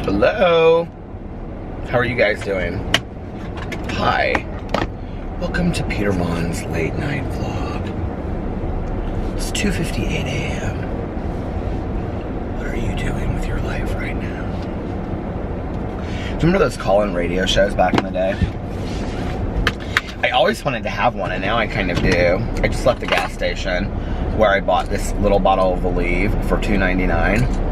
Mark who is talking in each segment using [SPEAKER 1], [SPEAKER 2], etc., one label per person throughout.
[SPEAKER 1] Hello. How are you guys doing? Hi. Welcome to Peter Monn's late night vlog. It's 2:58 a.m. What are you doing with your life right now? Remember those call-in radio shows back in the day? I always wanted to have one, and now I kind of do. I just left the gas station where I bought this little bottle of Aleve for $2.99.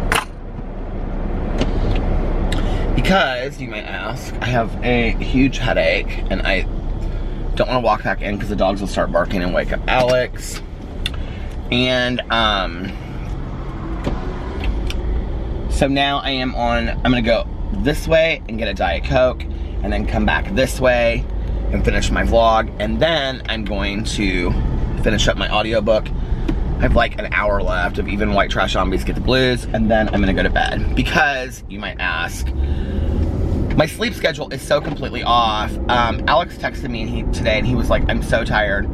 [SPEAKER 1] Because, you may ask, I have a huge headache, and I don't want to walk back in because the dogs will start barking and wake up Alex. And, so now I'm gonna go this way and get a Diet Coke, and then come back this way and finish my vlog, and then I'm going to finish up my audiobook. I have like an hour left of Even White Trash Zombies Get the Blues, and then I'm gonna go to bed. Because, you might ask, my sleep schedule is so completely off. Alex texted me today and he was like, I'm so tired.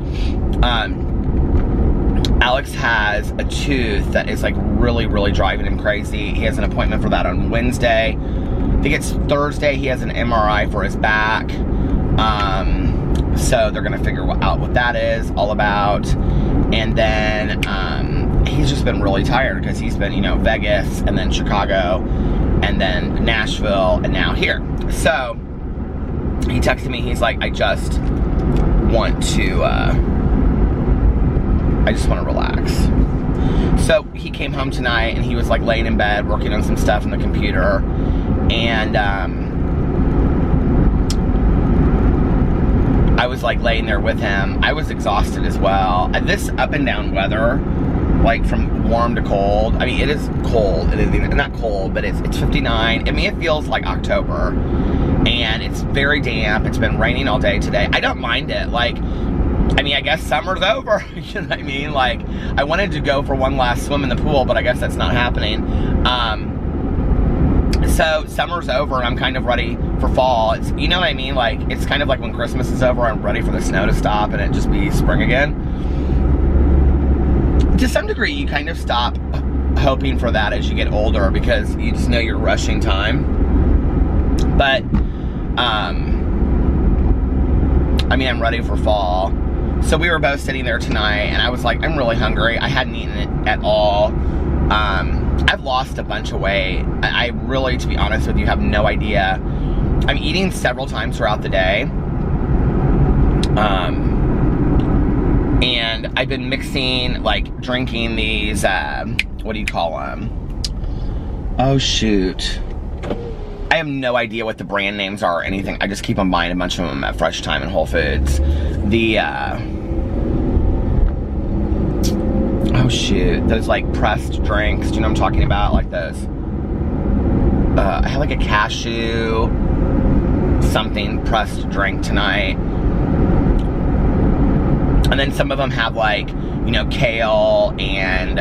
[SPEAKER 1] Alex has a tooth that is like really driving him crazy. He has an appointment for that on Wednesday. I think it's Thursday he has an MRI for his back. So they're gonna figure out what that is all about. And then he's just been really tired because he's been, Vegas and then Chicago and then Nashville and now here. So he texted me, he's like, I just want to relax. So he came home tonight and he was like laying in bed working on some stuff on the computer, and I was like laying there with him. I was exhausted as well. This up and down weather, like from warm to cold. I mean, it is cold. It is not cold, but it's 59. I mean, it feels like October, and it's very damp. It's been raining all day today. I don't mind it. Like, I mean, I guess summer's over. You know what I mean? Like, I wanted to go for one last swim in the pool, but I guess that's not happening. So summer's over and I'm kind of ready for fall. It's, you know what I mean? Like, it's kind of like when Christmas is over, I'm ready for the snow to stop and it just be spring again. To some degree, you kind of stop hoping for that as you get older because you just know you're rushing time. But, I mean, I'm ready for fall. So we were both sitting there tonight and I was like, I'm really hungry. I hadn't eaten it at all. I've lost a bunch of weight. I really, to be honest with you, have no idea. I'm eating several times throughout the day. And I've been mixing, like, drinking these, what do you call them? Oh, shoot. I have no idea what the brand names are or anything. I just keep on buying a bunch of them at Fresh Time and Whole Foods. Oh shoot, those like pressed drinks, do you know what I'm talking about? Like those, I had like a cashew something pressed drink tonight. And then some of them have like, kale and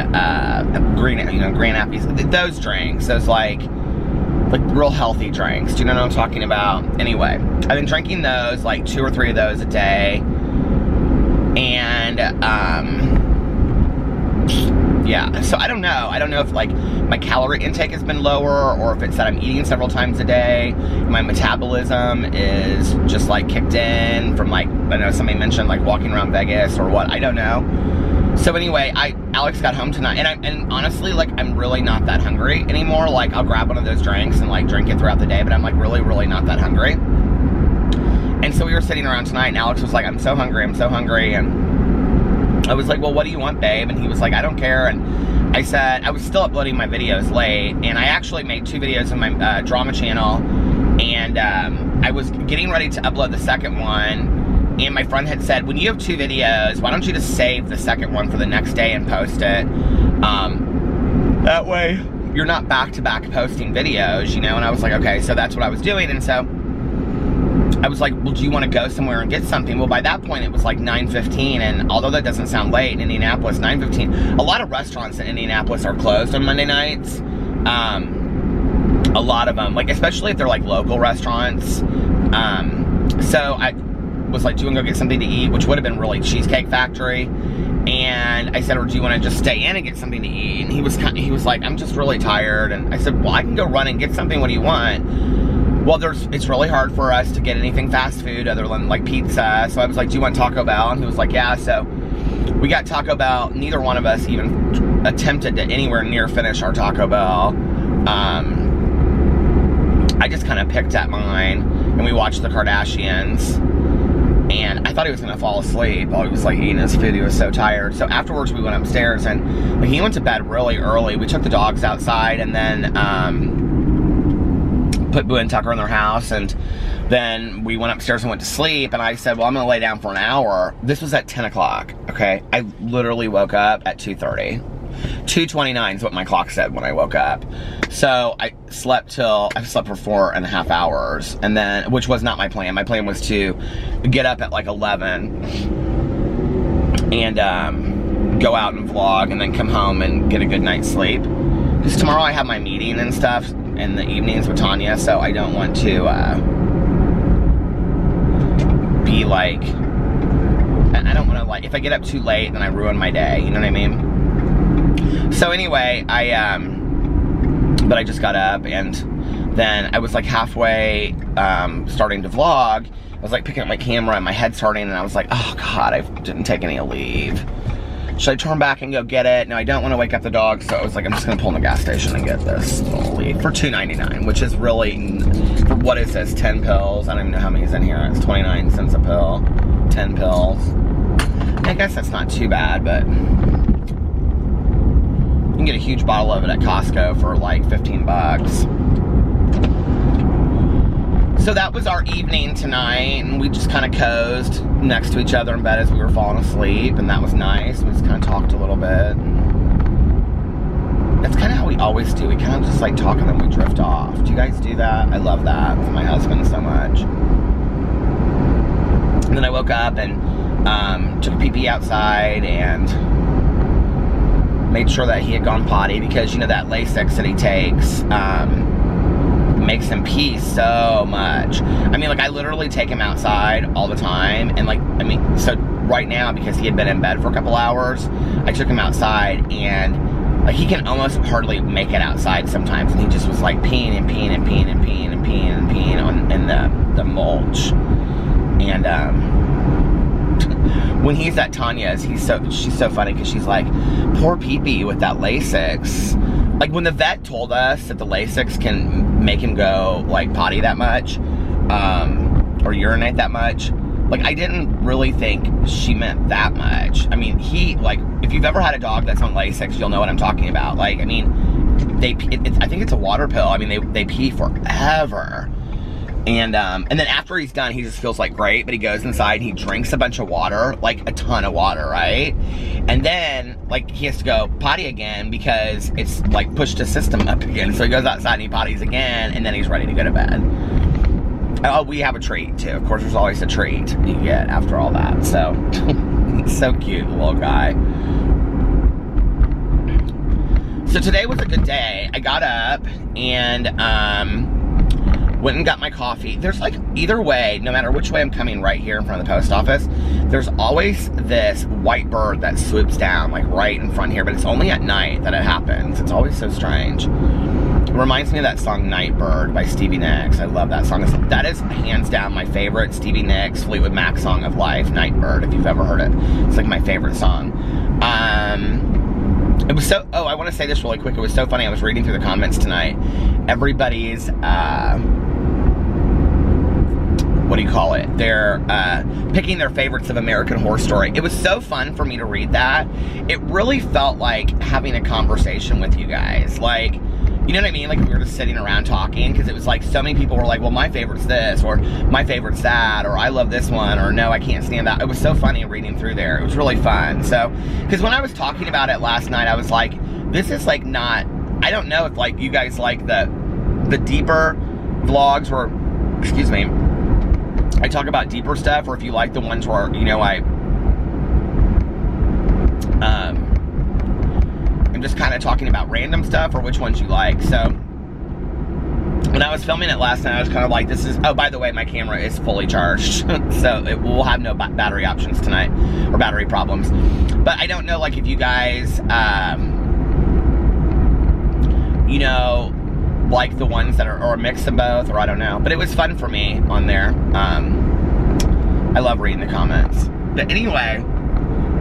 [SPEAKER 1] green appies. Those drinks, those like real healthy drinks. Do you know what I'm talking about? Anyway, I've been drinking those, like 2 or 3 of those a day. And, yeah, so I don't know. I don't know if, like, my calorie intake has been lower or if it's that I'm eating several times a day. My metabolism is just, like, kicked in from, like, I know somebody mentioned, like, walking around Vegas or what. I don't know. So anyway, Alex got home tonight, and honestly, like, I'm really not that hungry anymore. Like, I'll grab one of those drinks and, like, drink it throughout the day, but I'm, like, really not that hungry. And so we were sitting around tonight, and Alex was like, I'm so hungry, and I was like, well, what do you want, babe? And he was like, I don't care. And I said, I was still uploading my videos late, and I actually made 2 videos on my drama channel, and I was getting ready to upload the second one. And my friend had said, when you have 2 videos, why don't you just save the second one for the next day and post it? That way, you're not back-to-back posting videos, And I was like, okay, so that's what I was doing. And so I was like, well, do you want to go somewhere and get something? Well, by that point, it was like 9:15, and although that doesn't sound late in Indianapolis, 9:15, a lot of restaurants in Indianapolis are closed on Monday nights. A lot of them, like, especially if they're, like, local restaurants. So was like, do you want to go get something to eat? Which would have been really Cheesecake Factory. And I said, or do you want to just stay in and get something to eat? And he was like, I'm just really tired. And I said, well, I can go run and get something. What do you want? Well, it's really hard for us to get anything fast food other than like pizza. So I was like, do you want Taco Bell? And he was like, yeah. So we got Taco Bell. Neither one of us even attempted to anywhere near finish our Taco Bell. I just kind of picked at mine, and we watched the Kardashians. And I thought he was going to fall asleep while he was like eating his food. He was so tired. So afterwards we went upstairs, and like, he went to bed really early. We took the dogs outside, and then put Boo and Tucker in their house, and then we went upstairs and went to sleep. And I said, well, I'm going to lay down for an hour. This was at 10 o'clock, okay? I literally woke up at 2:30. 2:29 is what my clock said when I woke up. So I slept for 4.5 hours, and then, which was not my plan. My plan was to get up at like 11 and go out and vlog, and then come home and get a good night's sleep. Because tomorrow I have my meeting and stuff in the evenings with Tanya, so I don't want to be like, I don't want to, like, if I get up too late, then I ruin my day, you know what I mean? So anyway, but I just got up, and then I was like halfway starting to vlog. I was like picking up my camera, and my head's hurting, and I was like, oh God, I didn't take any leave. Should I turn back and go get it? No, I don't want to wake up the dog, so I was like, I'm just going to pull in the gas station and get this little leaf for $2.99, which is really, for what is this, 10 pills? I don't even know how many's in here. It's 29 cents a pill, 10 pills. I guess that's not too bad, but you can get a huge bottle of it at Costco for like 15 bucks. So that was our evening tonight, and we just kind of cozied next to each other in bed as we were falling asleep, and that was nice. We just kind of talked a little bit. That's kind of how we always do. We kind of just like talk and then we drift off. Do you guys do that? I love that with my husband so much. And then I woke up and took a pee-pee outside and made sure that he had gone potty, because you know that Lasix that he takes makes him pee so much. I mean, like, I literally take him outside all the time, and like, I mean, so right now, because he had been in bed for a couple hours, I took him outside, and like, he can almost hardly make it outside sometimes, and he just was like peeing and peeing and peeing and peeing and peeing and peeing on in the mulch. And when he's at Tanya's, she's so funny, because she's like, poor pee-pee with that Lasix. Like, when the vet told us that the Lasix can make him go like potty that much, or urinate that much, like, I didn't really think she meant that much. I mean, like, if you've ever had a dog that's on Lasix, you'll know what I'm talking about. Like, I mean, I think it's a water pill. I mean, they pee forever. And then after he's done, he just feels like great, but he goes inside and he drinks a bunch of water, like a ton of water, right? And then, like, he has to go potty again because it's, like, pushed his system up again. So he goes outside and he potties again, and then he's ready to go to bed. Oh, we have a treat, too. Of course, there's always a treat you get after all that. So, he's so cute, little guy. So today was a good day. I got up and, went and got my coffee. There's like, either way, no matter which way I'm coming right here in front of the post office, there's always this white bird that swoops down like right in front here, but it's only at night that it happens. It's always so strange. It reminds me of that song Night Bird by Stevie Nicks. I love that song. That is hands down my favorite Stevie Nicks Fleetwood Mac song of life, Night Bird, if you've ever heard it. It's like my favorite song. It was so, oh, I want to say this really quick. It was so funny. I was reading through the comments tonight. Everybody's, what do you call it? They're picking their favorites of American Horror Story. It was so fun for me to read that. It really felt like having a conversation with you guys. Like, you know what I mean? Like, we were just sitting around talking, because it was like so many people were like, well, my favorite's this, or my favorite's that, or I love this one, or no, I can't stand that. It was so funny reading through there. It was really fun. So, because when I was talking about it last night, I was like, this is like not, I don't know if like you guys like the deeper vlogs where, excuse me, I talk about deeper stuff, or if you like the ones where, you know, I'm just kind of talking about random stuff, or which ones you like. So when I was filming it last night, I was kind of like, this is, oh, by the way, my camera is fully charged. So it will have no battery options tonight, or battery problems. But I don't know, like, if you guys, you know, like the ones that are, or a mix of both, or I don't know. But it was fun for me on there. I love reading the comments. But anyway,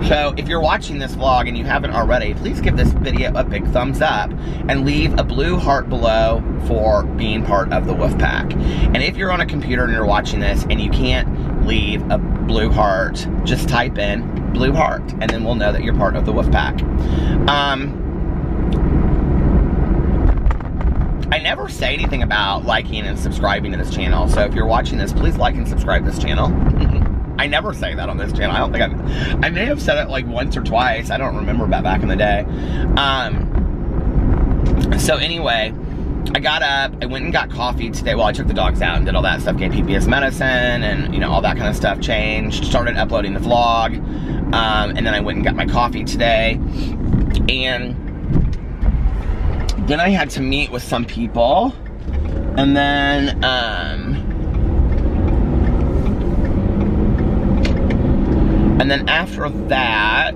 [SPEAKER 1] so if you're watching this vlog and you haven't already, please give this video a big thumbs up and leave a blue heart below for being part of the wolf pack. And if you're on a computer and you're watching this and you can't leave a blue heart, just type in blue heart and then we'll know that you're part of the wolf pack. I never say anything about liking and subscribing to this channel, so if you're watching this, please like and subscribe to this channel. I never say that on this channel. I don't think I may have said it like once or twice. I don't remember about back in the day. So anyway, I got up, I went and got coffee today. Well, I took the dogs out and did all that stuff, gave PPS medicine and, you know, all that kind of stuff, changed, started uploading the vlog. And then I went and got my coffee today. And then I had to meet with some people. And then, after that,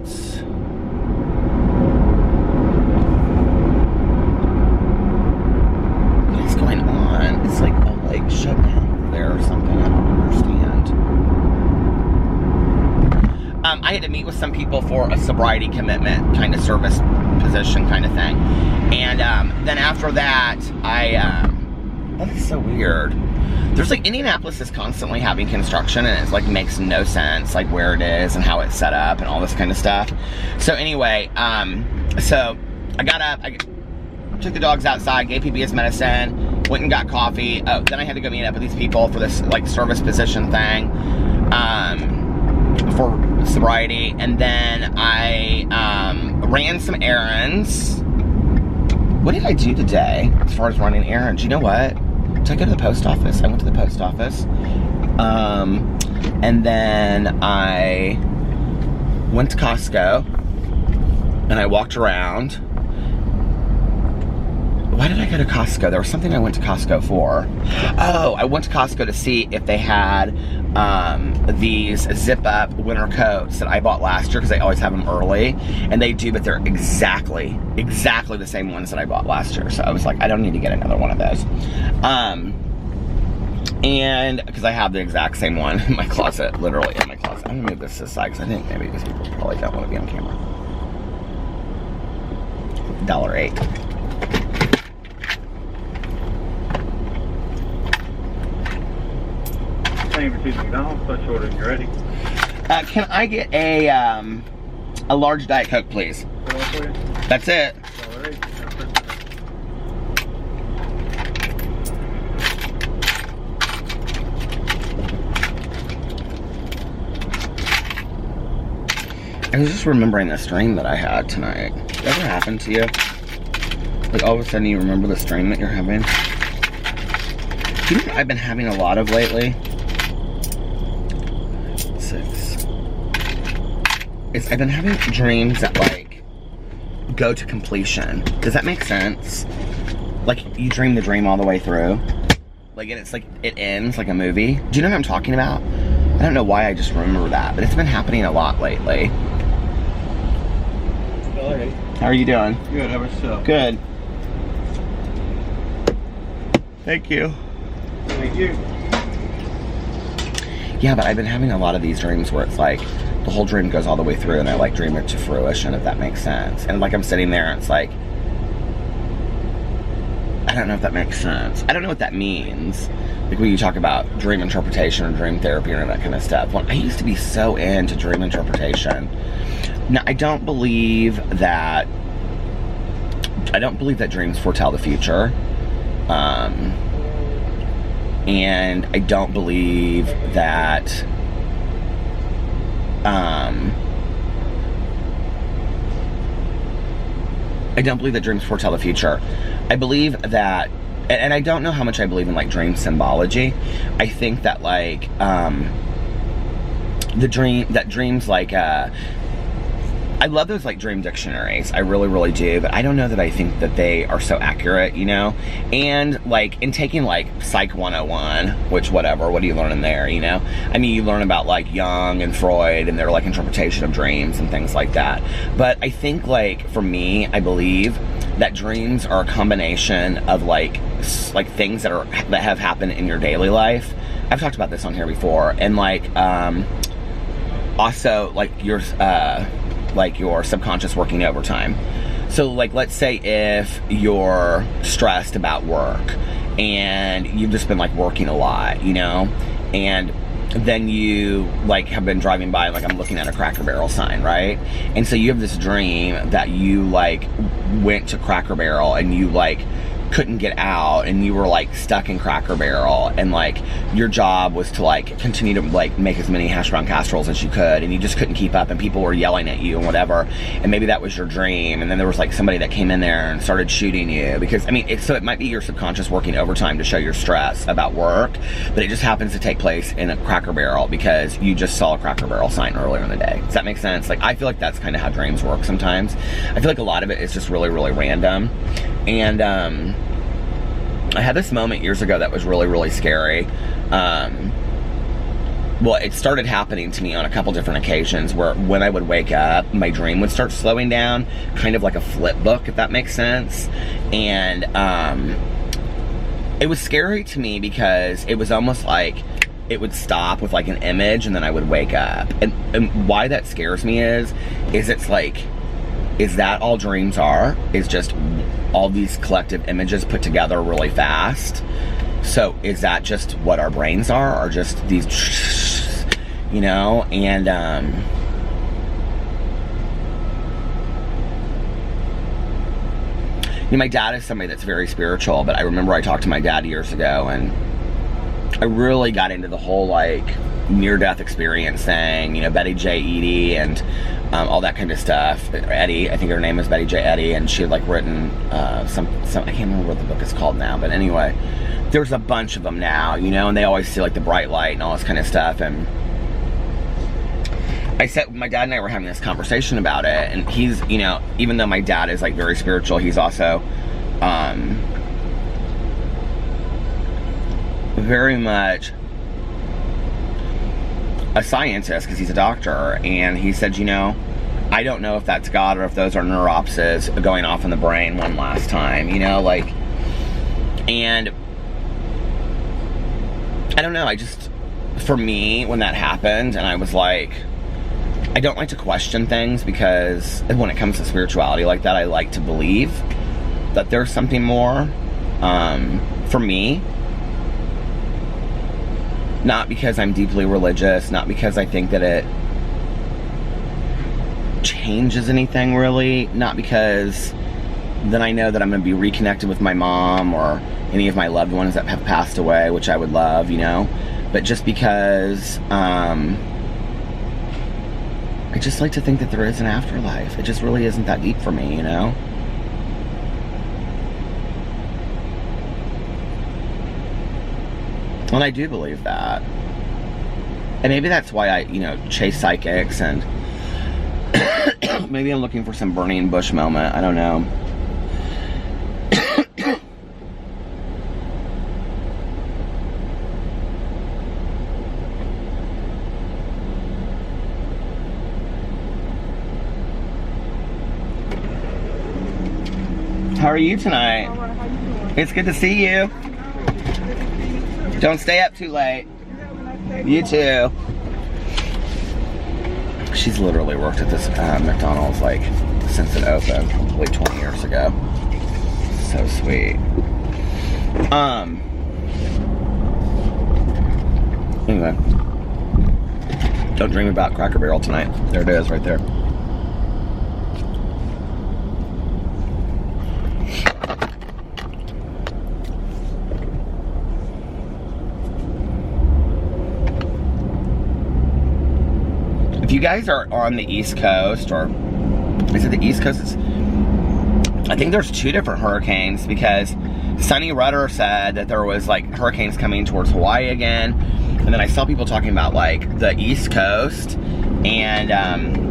[SPEAKER 1] what's going on? It's like a lake shut down over there or something. I don't understand. I had to meet with some people for a sobriety commitment kind of service position kind of thing. And then after that, that is so weird. There's like, Indianapolis is constantly having construction and it's like makes no sense, like where it is and how it's set up and all this kind of stuff. So anyway, so I got up, I took the dogs outside, gave PPS medicine, went and got coffee. Oh, then I had to go meet up with these people for this like service position thing, for sobriety. And then I ran some errands. What did I do today as far as running errands? You know what? Did I go to the post office? I went to the post office. And then I went to Costco and I walked around. Why did I go to Costco? There was something I went to Costco for. Oh, I went to Costco to see if they had these zip-up winter coats that I bought last year because they always have them early. And they do, but they're exactly the same ones that I bought last year. So I was like, I don't need to get another one of those. And because I have the exact same one in my closet, literally in my closet. I'm gonna move this to the side because I think maybe these people probably don't want to be on camera. $1.08.
[SPEAKER 2] For two McDonald's, much order when you're ready.
[SPEAKER 1] Can I get a large Diet Coke, please? That's it.
[SPEAKER 2] All right.
[SPEAKER 1] I was just remembering this dream that I had tonight. Did that ever happen to you? Like all of a sudden you remember this dream that you're having? Do you know what I've been having a lot of lately? I've been having dreams that like go to completion. Does that make sense? Like you dream the dream all the way through. Like and it's like it ends like a movie. Do you know what I'm talking about? I don't know why I just remember that, but it's been happening a lot lately.
[SPEAKER 2] Alright.
[SPEAKER 1] How are you doing?
[SPEAKER 2] Good, how about yourself?
[SPEAKER 1] Good. Thank you.
[SPEAKER 2] Thank you.
[SPEAKER 1] Yeah, but I've been having a lot of these dreams where it's like the whole dream goes all the way through and I like dream it to fruition, if that makes sense. And like I'm sitting there and it's like, I don't know if that makes sense. I don't know what that means. Like when you talk about dream interpretation or dream therapy and that kind of stuff. Well, I used to be so into dream interpretation. Now, I don't believe that dreams foretell the future. And I don't believe that dreams foretell the future. I believe that, and I don't know how much I believe in like dream symbology. I think that like dreams like I love those like dream dictionaries. I really, really do. But I don't know that I think that they are so accurate, you know? And like in taking like Psych 101, which whatever, what are you learning there, you know? I mean, you learn about like Jung and Freud and their like interpretation of dreams and things like that. But I think like for me, I believe that dreams are a combination of like things that have happened in your daily life. I've talked about this on here before. And like, also like your subconscious working overtime. So like, let's say if you're stressed about work and you've just been like working a lot, you know, and then you like have been driving by, like I'm looking at a Cracker Barrel sign, right? And so you have this dream that you like went to Cracker Barrel and you like couldn't get out and you were like stuck in Cracker Barrel and like your job was to like continue to like make as many hash brown casseroles as you could and you just couldn't keep up and people were yelling at you and whatever, and maybe that was your dream, and then there was like somebody that came in there and started shooting you because I mean so it might be your subconscious working overtime to show your stress about work, but it just happens to take place in a Cracker Barrel because you just saw a Cracker Barrel sign earlier in the day. Does that make sense? Like I feel like that's kind of how dreams work sometimes. I feel like a lot of it is just really, really random. And I had this moment years ago that was really, really scary. Well, it started happening to me on a couple different occasions where when I would wake up, my dream would start slowing down, kind of like a flip book, if that makes sense. And it was scary to me because it was almost like it would stop with like an image and then I would wake up. And why that scares me is it's like, is that all dreams are? Is just all these collective images put together really fast? So is that just what our brains are? Or just these, you know? And you know, my dad is somebody that's very spiritual, but I remember I talked to my dad years ago and I really got into the whole like near-death experience thing, you know, Betty J. Eady and all that kind of stuff. Eddie, I think her name is Betty J. Eady, and she had like written some I can't remember what the book is called now, but anyway, there's a bunch of them now, you know, and they always see like the bright light and all this kind of stuff. And I said, my dad and I were having this conversation about it, and he's, you know, even though my dad is like very spiritual, he's also very much a scientist because he's a doctor. And he said, you know, I don't know if that's God or if those are neuropses going off in the brain one last time, you know, like, and I don't know, I just, for me, when that happened, and I was like, I don't like to question things because when it comes to spirituality like that, I like to believe that there's something more, for me. Not because I'm deeply religious, not because I think that it changes anything really, not because then I know that I'm going to be reconnected with my mom or any of my loved ones that have passed away, which I would love, you know, but just because I just like to think that there is an afterlife. It just really isn't that deep for me, you know. And I do believe that. And maybe that's why I, you know, chase psychics, and maybe I'm looking for some burning bush moment. I don't know. How are you tonight? It's good to see you. Don't stay up too late. You too. She's literally worked at this McDonald's like since it opened, probably 20 years ago. So sweet. Anyway, don't dream about Cracker Barrel tonight. There it is, right there. If you guys are on the East Coast, or is it the East Coast? I think there's two different hurricanes, because Sonny Rudder said that there was like hurricanes coming towards Hawaii again. And then I saw people talking about like the East Coast. And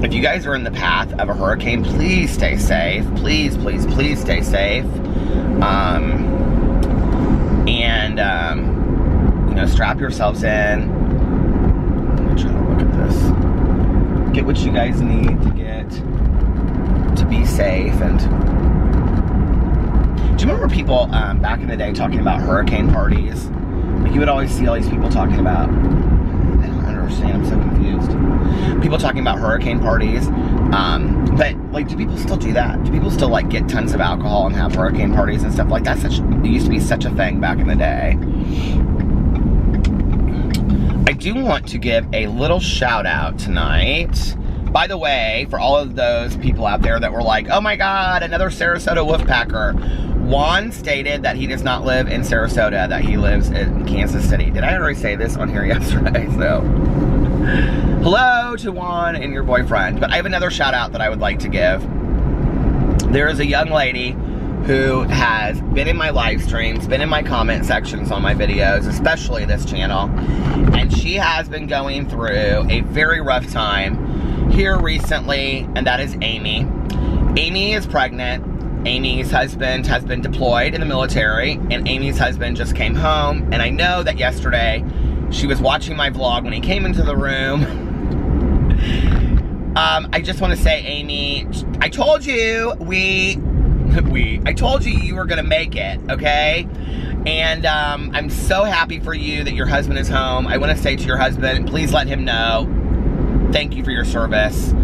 [SPEAKER 1] if you guys are in the path of a hurricane, please stay safe. Please, please, please stay safe. You know, strap yourselves in. Let me try to look at this. Get what you guys need to get to be safe. And do you remember people back in the day talking about hurricane parties? Like, you would always see all these people talking about, I don't understand, I'm so confused. People talking about hurricane parties. But like, do people still do that? Do people still like get tons of alcohol and have hurricane parties and stuff like that? It used to be such a thing back in the day. I do want to give a little shout out tonight. By the way, for all of those people out there that were like, oh my God, another Sarasota Wolfpacker. Juan stated that he does not live in Sarasota, that he lives in Kansas City. Did I already say this on here yesterday? So, hello to Juan and your boyfriend. But I have another shout out that I would like to give. There is a young lady who has been in my live streams, been in my comment sections on my videos, especially this channel. And she has been going through a very rough time here recently, and that is Amy. Amy is pregnant. Amy's husband has been deployed in the military, and Amy's husband just came home. And I know that yesterday she was watching my vlog when he came into the room. I just want to say, Amy, I told you I told you you were gonna make it, okay? And I'm so happy for you that your husband is home. I want to say to your husband, please let him know. Thank you for your service.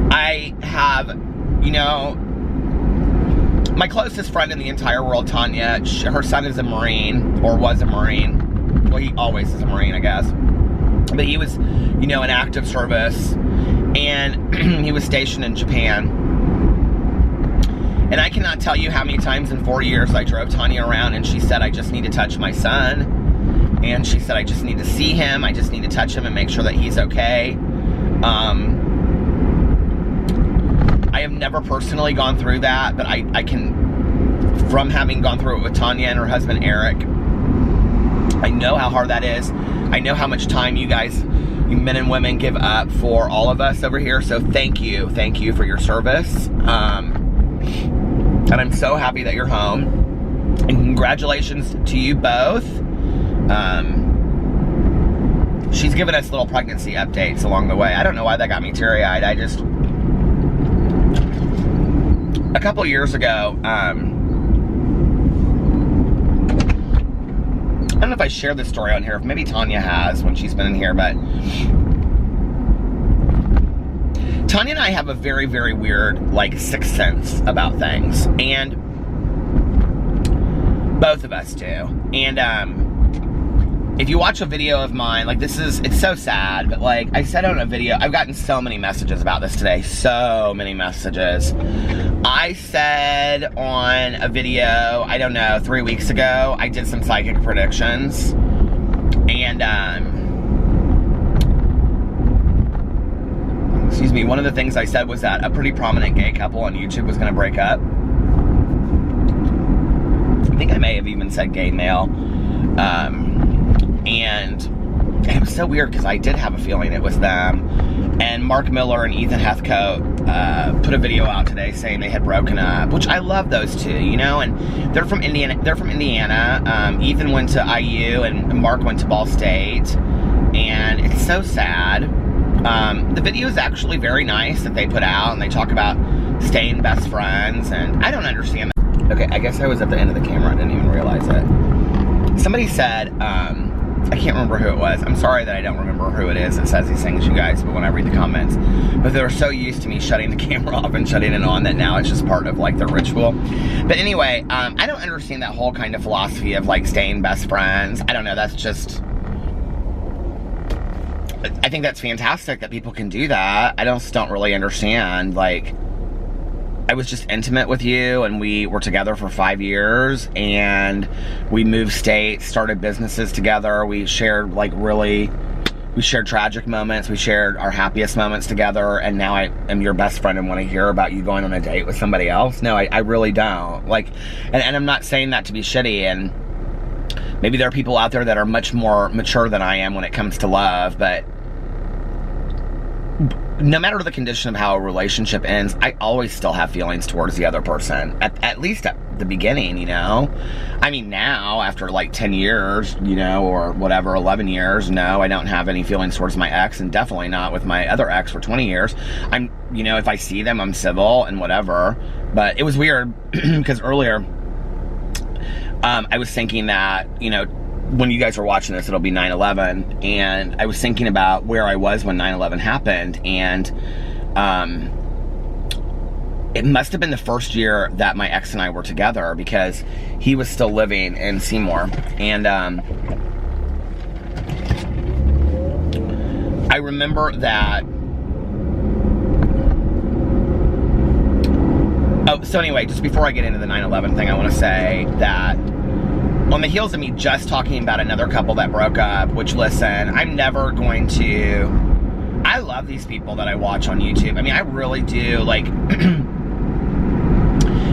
[SPEAKER 1] I have, you know, my closest friend in the entire world, Tanya, her son is a Marine, or was a Marine. Well, he always is a Marine, I guess. But he was, you know, in active service, and he was stationed in Japan. And I cannot tell you how many times in 4 years I drove Tanya around, and she said, I just need to touch my son. And she said, I just need to see him. I just need to touch him and make sure that he's okay. I have never personally gone through that, but I can, from having gone through it with Tanya and her husband Eric, I know how hard that is. I know how much time you guys, you men and women, give up for all of us over here. So thank you for your service. And I'm so happy that you're home. And congratulations to you both. She's given us little pregnancy updates along the way. I don't know why that got me teary-eyed. A couple years ago, I don't know if I shared this story on here. Maybe Tanya has when she's been in here, but Tanya and I have a very, very weird, like, sixth sense about things. And both of us do. And, if you watch a video of mine, like, it's so sad, but like, I said on a video, I've gotten so many messages about this today, so many messages. I said on a video, I don't know, 3 weeks ago, I did some psychic predictions, and, excuse me, one of the things I said was that a pretty prominent gay couple on YouTube was gonna break up. I think I may have even said gay male. And it was so weird because I did have a feeling it was them. And Mark Miller and Ethan Heathcote put a video out today saying they had broken up, which I love those two, you know. And they're from Indiana. Ethan went to IU and Mark went to Ball State, and it's so sad. The video is actually very nice that they put out, and they talk about staying best friends. And I don't understand that. Okay, I guess I was at the end of the camera. I didn't even realize it. Somebody said, I can't remember who it was. I'm sorry that I don't remember who it is that says these things, you guys, but when I read the comments. But they're so used to me shutting the camera off and shutting it on that now it's just part of, like, the ritual. But anyway, I don't understand that whole kind of philosophy of, like, staying best friends. I don't know, that's just... I think that's fantastic that people can do that. I just don't really understand, like... I was just intimate with you, and we were together for 5 years, and we moved states, started businesses together. We shared, like, we shared tragic moments. We shared our happiest moments together, and now I am your best friend and want to hear about you going on a date with somebody else. No, I really don't. Like, and I'm not saying that to be shitty, and maybe there are people out there that are much more mature than I am when it comes to love, but no matter the condition of how a relationship ends, I always still have feelings towards the other person. At least at the beginning, you know? I mean, now, after like 10 years, you know, or whatever, 11 years, no, I don't have any feelings towards my ex, and definitely not with my other ex for 20 years. I'm, you know, if I see them, I'm civil and whatever. But it was weird, because earlier, I was thinking that, you know, when you guys are watching this, it'll be 9/11, and I was thinking about where I was when 9/11 happened, and it must have been the first year that my ex and I were together, because he was still living in Seymour, and I remember that. Oh, so anyway, just before I get into the 9/11 thing, I want to say that on the heels of me just talking about another couple that broke up, which, listen, I'm never going to... I love these people that I watch on YouTube. I mean, I really do. Like,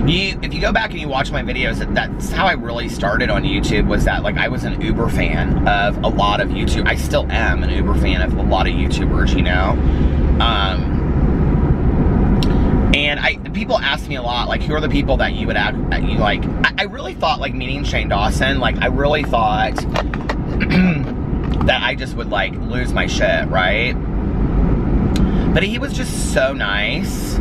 [SPEAKER 1] if you go back and you watch my videos, that's how I really started on YouTube, was that, like, I was an Uber fan of a lot of YouTube. I still am an Uber fan of a lot of YouTubers, you know? And people ask me a lot, like, who are the people that you would you like? I really thought, like, meeting Shane Dawson, like, I really thought that I just would, like, lose my shit, right? But he was just so nice.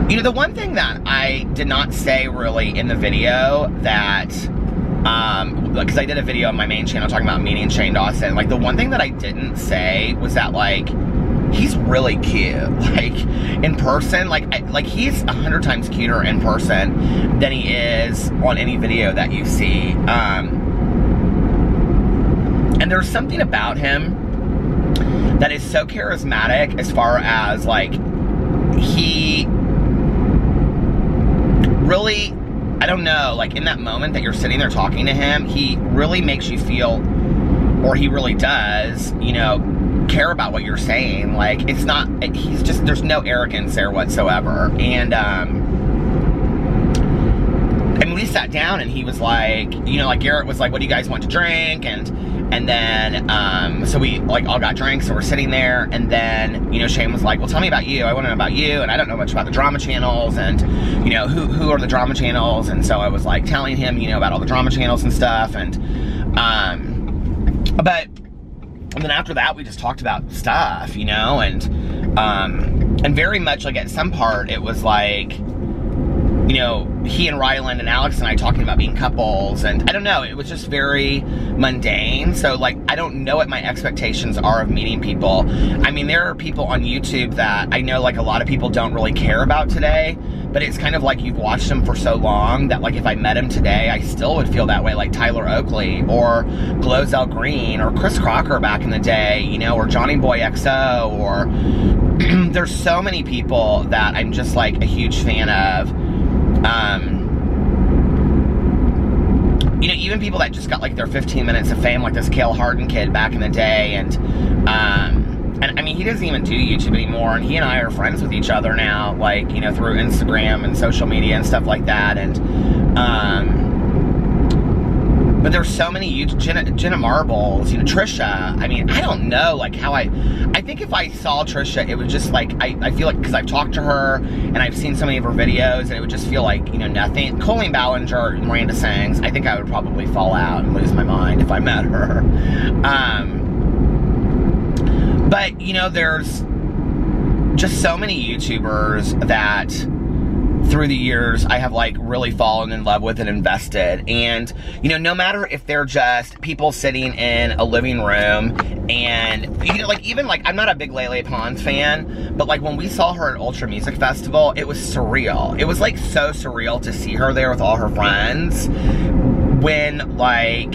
[SPEAKER 1] You know, the one thing that I did not say really in the video that, because I did a video on my main channel talking about meeting Shane Dawson, like, the one thing that I didn't say was that, like, he's really cute, like, in person, like he's 100 times cuter in person than he is on any video that you see, and there's something about him that is so charismatic, as far as, like, he really, I don't know, like, in that moment that you're sitting there talking to him, he really makes you feel, or he really does, you know, care about what you're saying. Like, it's not, he's just, there's no arrogance there whatsoever. And we sat down, and he was like, you know, like, Garrett was like, what do you guys want to drink? And then, so we, like, all got drinks, and we're sitting there, and then, you know, Shane was like, well, tell me about you, I want to know about you, and I don't know much about the drama channels, and, you know, who are the drama channels? And so I was, like, telling him, you know, about all the drama channels and stuff, and then after that, we just talked about stuff, you know, and very much, like, at some part, it was like, you know, he and Ryland and Alex and I talking about being couples, and I don't know, it was just very mundane. So, like, I don't know what my expectations are of meeting people. I mean, there are people on YouTube that I know, like, a lot of people don't really care about today, but it's kind of like you've watched them for so long that, like, if I met him today, I still would feel that way, like Tyler Oakley, or Glozell Green, or Chris Crocker back in the day, you know, or Johnny Boy XO, or there's so many people that I'm just, like, a huge fan of. You know, even people that just got, like, their 15 minutes of fame, like this Cale Hardin kid back in the day, and I mean, he doesn't even do YouTube anymore, and he and I are friends with each other now, like, you know, through Instagram and social media and stuff like that, and, but there's so many, Jenna Marbles, you know, Trisha. I mean, I don't know, like, how I think if I saw Trisha, it would just, like, I feel like, because I've talked to her, and I've seen so many of her videos, and it would just feel like, you know, nothing. Colleen Ballinger and Miranda Sings, I think I would probably fall out and lose my mind if I met her. But, you know, there's just so many YouTubers that through the years I have, like, really fallen in love with and invested. And, you know, no matter if they're just people sitting in a living room, and, you know, like, even, like, I'm not a big Lele Pons fan, but, like, when we saw her at Ultra Music Festival, it was surreal. It was, like, so surreal to see her there with all her friends, when, like,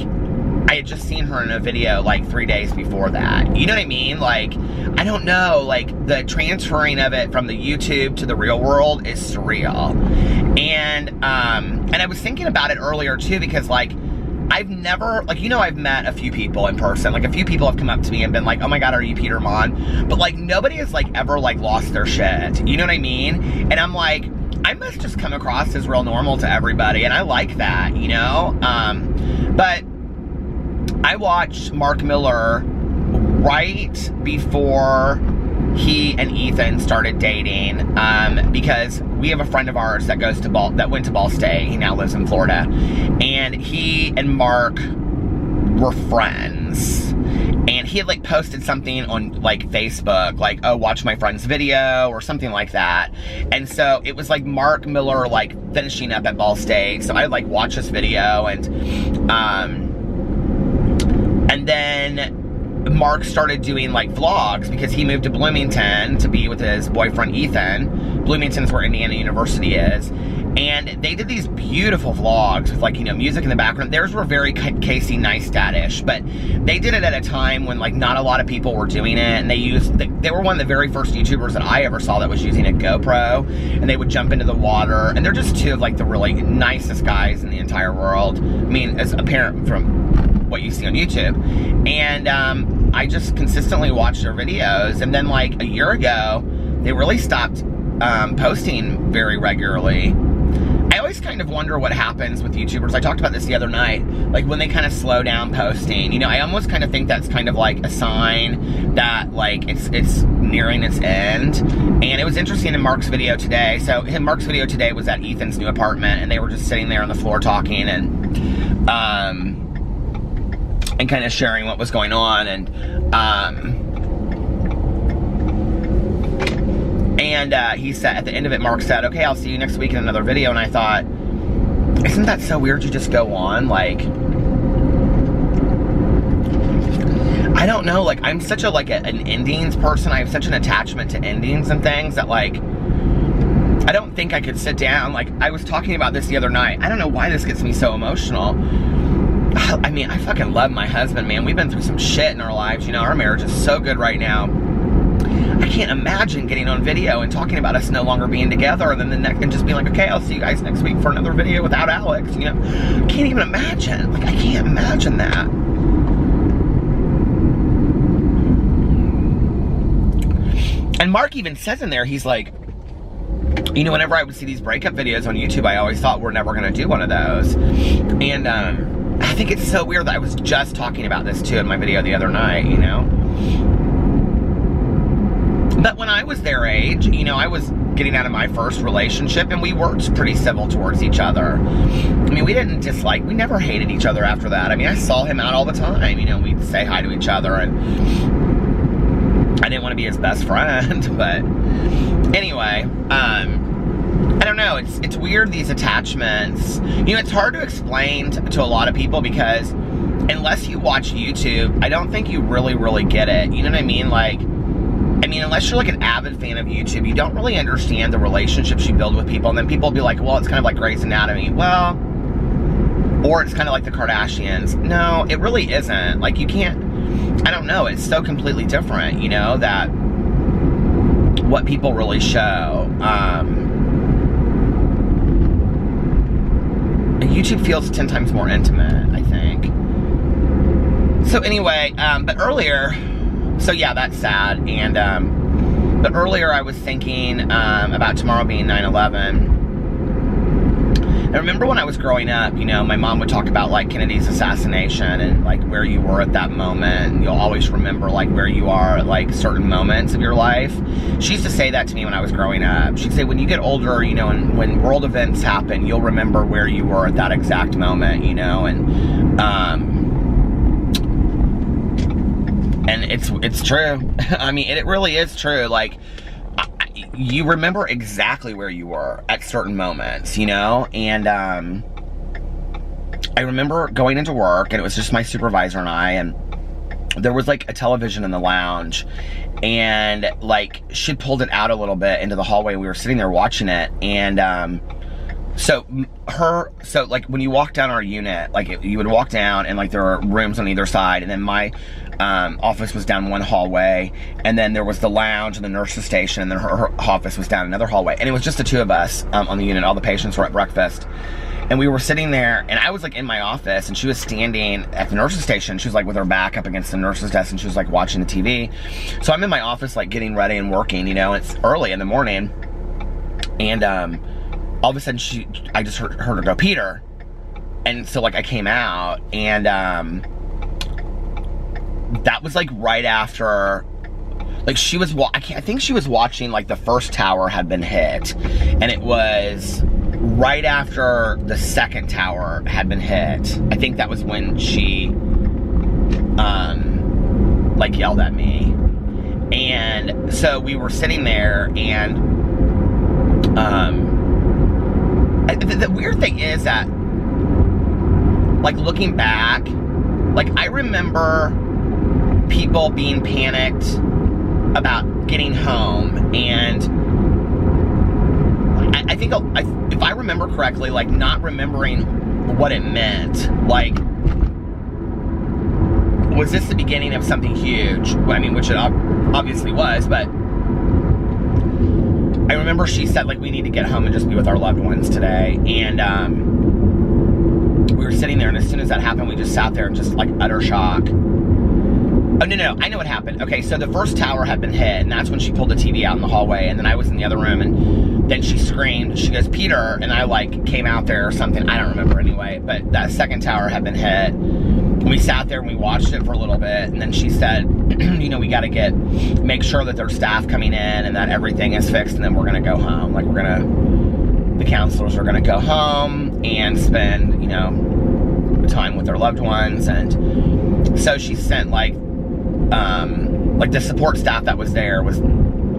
[SPEAKER 1] I had just seen her in a video, like, 3 days before that. You know what I mean? Like, I don't know, like, the transferring of it from the YouTube to the real world is surreal. And I was thinking about it earlier, too, because, like, I've never, like, you know, I've met a few people in person. Like, a few people have come up to me and been like, oh my God, are you Peter Monn? But, like, nobody has, like, ever, like, lost their shit. You know what I mean? And I'm like, I must just come across as real normal to everybody, and I like that, you know? But I watched Mark Miller right before he and Ethan started dating, because we have a friend of ours that went to Ball State. He now lives in Florida, and he and Mark were friends. And he had like posted something on like Facebook, like, oh, watch my friend's video or something like that. And so it was like Mark Miller like finishing up at Ball State. So I like watched this video, and then Mark started doing like vlogs because he moved to Bloomington to be with his boyfriend Ethan. Bloomington's where Indiana University is. And they did these beautiful vlogs with like, you know, music in the background. Theirs were very Casey Neistat-ish, but they did it at a time when like not a lot of people were doing it. And they were one of the very first YouTubers that I ever saw that was using a GoPro, and they would jump into the water. And they're just two of like the really nicest guys in the entire world. I mean, as apparent from what you see on YouTube. And I just consistently watched their videos. And then like a year ago, they really stopped posting very regularly. I always kind of wonder what happens with YouTubers. I talked about this the other night, like when they kind of slow down posting. You know, I almost kind of think that's kind of like a sign that like it's nearing its end. And it was interesting in Mark's video today. So Mark's video today was at Ethan's new apartment, and they were just sitting there on the floor talking and kind of sharing what was going on. And he said, at the end of it, Mark said, okay, I'll see you next week in another video. And I thought, isn't that so weird? You just go on, like, I don't know, like, I'm such an endings person. I have such an attachment to endings and things that, like, I don't think I could sit down. Like, I was talking about this the other night. I don't know why this gets me so emotional. I mean, I fucking love my husband, man. We've been through some shit in our lives. You know, our marriage is so good right now. I can't imagine getting on video and talking about us no longer being together, and then and just being like, okay, I'll see you guys next week for another video without Alex. You know, I can't even imagine. Like, I can't imagine that. And Mark even says in there, he's like, you know, whenever I would see these breakup videos on YouTube, I always thought we're never going to do one of those. And I think it's so weird that I was just talking about this too in my video the other night, you know? But when I was their age, you know, I was getting out of my first relationship, and we were pretty civil towards each other. I mean, we never hated each other after that. I mean, I saw him out all the time, you know, we'd say hi to each other, and I didn't want to be his best friend, but anyway, I don't know, it's weird, these attachments. You know, it's hard to explain to a lot of people, because unless you watch YouTube, I don't think you really get it. You know what I mean? Like, I mean, unless you're like an avid fan of YouTube, you don't really understand the relationships you build with people. And then people will be like, well, it's kind of like Grey's Anatomy. Well, or it's kind of like the Kardashians. No, it really isn't. Like, you can't, I don't know, it's so completely different, you know, that what people really show. YouTube feels 10 times more intimate, I think. So anyway, but earlier, so yeah, that's sad. And but earlier I was thinking about tomorrow being 9/11. I remember when I was growing up, you know, my mom would talk about like Kennedy's assassination and like where you were at that moment. And you'll always remember like where you are at like certain moments of your life. She used to say that to me when I was growing up. She'd say, when you get older, you know, and when world events happen, you'll remember where you were at that exact moment, you know. And it's true. I mean, it really is true. Like, you remember exactly where you were at certain moments, you know? And I remember going into work, and it was just my supervisor and I, and there was like a television in the lounge, and like she pulled it out a little bit into the hallway. We were sitting there watching it, and so like when you walk down our unit, like you would walk down, and like there were rooms on either side, and then my office was down one hallway, and then there was the lounge and the nurse's station, and then her office was down another hallway, and it was just the two of us on the unit. All the patients were at breakfast, and we were sitting there, and I was like in my office, and she was standing at the nurse's station. She was like with her back up against the nurse's desk, and she was like watching the TV. So I'm in my office like getting ready and working, you know. It's early in the morning, and all of a sudden I just heard her go, "Peter." And so like I came out, and that was like right after, like she was, I think she was watching like the first tower had been hit, and it was right after the second tower had been hit. I think that was when she, like yelled at me. And so we were sitting there, and, the weird thing is that, like looking back, like I remember people being panicked about getting home, and I think if I remember correctly, like not remembering what it meant. Like, was this the beginning of something huge? I mean, which it obviously was, but I remember she said, like, we need to get home and just be with our loved ones today. And we were sitting there, and as soon as that happened, we just sat there in just like utter shock. Oh, no, I know what happened. Okay, so the first tower had been hit, and that's when she pulled the TV out in the hallway, and then I was in the other room, and then she screamed. She goes, Peter, and I, like, came out there or something. I don't remember anyway, but that second tower had been hit. And we sat there, and we watched it for a little bit, and then she said, you know, we got to make sure that there's staff coming in and that everything is fixed, and then we're going to go home. Like, the counselors are going to go home and spend, you know, time with their loved ones. And so she sent, like the support staff that was there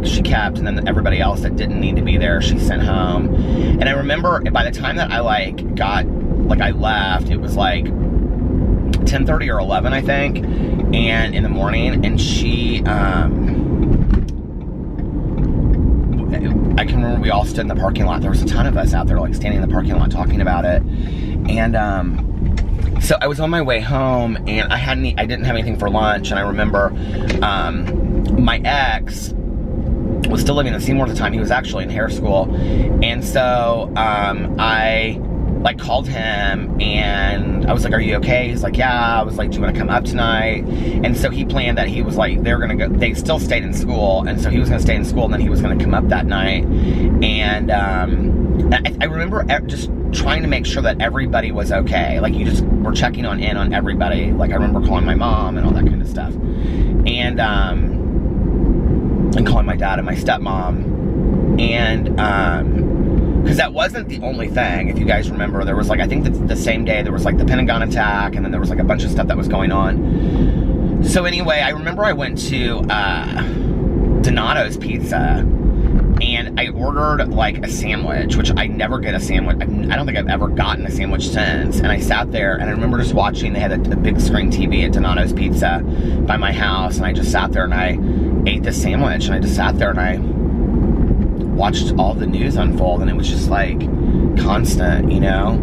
[SPEAKER 1] she kept, and then everybody else that didn't need to be there, she sent home. And I remember by the time that I I left, it was like 10:30 or 11, I think, and in the morning, and she, I can remember we all stood in the parking lot. There was a ton of us out there, like, standing in the parking lot talking about it. And, so I was on my way home, and I didn't have anything for lunch, and I remember, my ex was still living in Seymour at the time. He was actually in hair school. And so, I, like, called him, and I was like, are you okay? He's like, yeah. I was like, do you want to come up tonight? And so he planned that he was like, they still stayed in school, and so he was going to stay in school, and then he was going to come up that night. And, I remember just trying to make sure that everybody was okay. Like, you just were checking in on everybody. Like, I remember calling my mom and all that kind of stuff. And calling my dad and my stepmom. And, because that wasn't the only thing. If you guys remember, there was, like, I think the same day there was, like, the Pentagon attack, and then there was, like, a bunch of stuff that was going on. So anyway, I remember I went to Donato's Pizza, and I ordered, like, a sandwich, which I never get a sandwich. I don't think I've ever gotten a sandwich since. And I sat there, and I remember just watching. They had a big screen TV at Donato's Pizza by my house, and I just sat there, and I ate the sandwich, and I just sat there, and I watched all the news unfold, and it was just, like, constant, you know?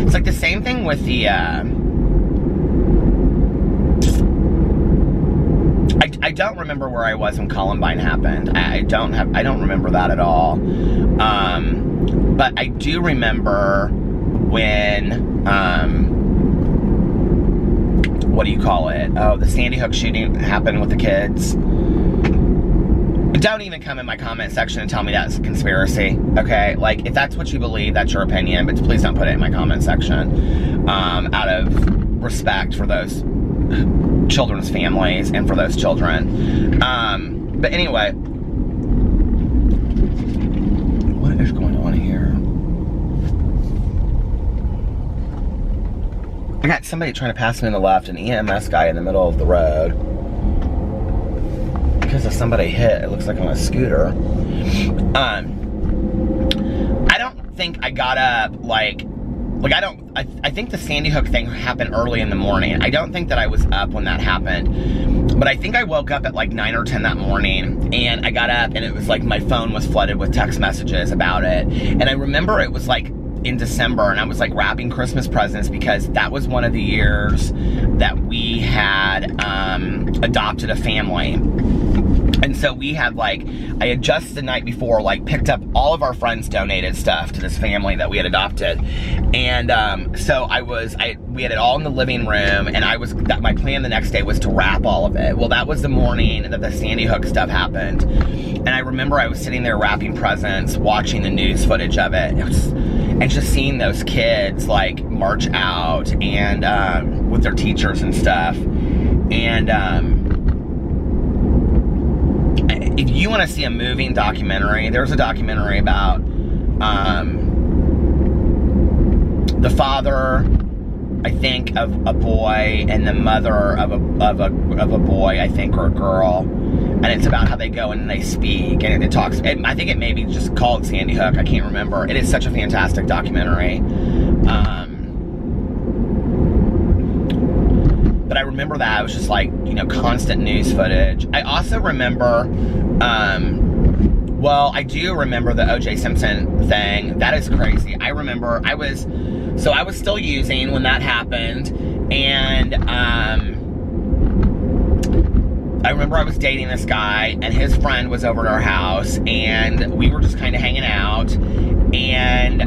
[SPEAKER 1] It's like the same thing with the, I don't remember where I was when Columbine happened. I don't remember that at all. But I do remember when, what do you call it? Oh, the Sandy Hook shooting happened with the kids. Don't even come in my comment section and tell me that's a conspiracy, okay? Like, if that's what you believe, that's your opinion, but please don't put it in my comment section, out of respect for those children's families and for those children. But anyway, what is going on here? I got somebody trying to pass me on the left, an EMS guy in the middle of the road. Because of somebody hit, it looks like on a scooter. I don't think I got up, I think the Sandy Hook thing happened early in the morning. I don't think that I was up when that happened. But I think I woke up at like 9 or 10 that morning, and I got up, and it was like my phone was flooded with text messages about it. And I remember it was like in December, and I was like wrapping Christmas presents, because that was one of the years that we had adopted a family. And so we had, like, I had just the night before, like, picked up all of our friends' donated stuff to this family that we had adopted. And so we had it all in the living room, and my plan the next day was to wrap all of it. Well, that was the morning that the Sandy Hook stuff happened. And I remember I was sitting there wrapping presents, watching the news footage of it. And just seeing those kids like march out and with their teachers and stuff. And if you want to see a moving documentary, there's a documentary about the father, I think, of a boy, and the mother of a boy, I think, or a girl, and it's about how they go and they speak, and it talks. I think it may be just called Sandy Hook. I can't remember. It is such a fantastic documentary. But I remember that it was just like, you know, constant news footage. I also remember, well, I do remember the O.J. Simpson thing. That is crazy. I remember I was still using when that happened, and I remember I was dating this guy, and his friend was over at our house, and we were just kind of hanging out, and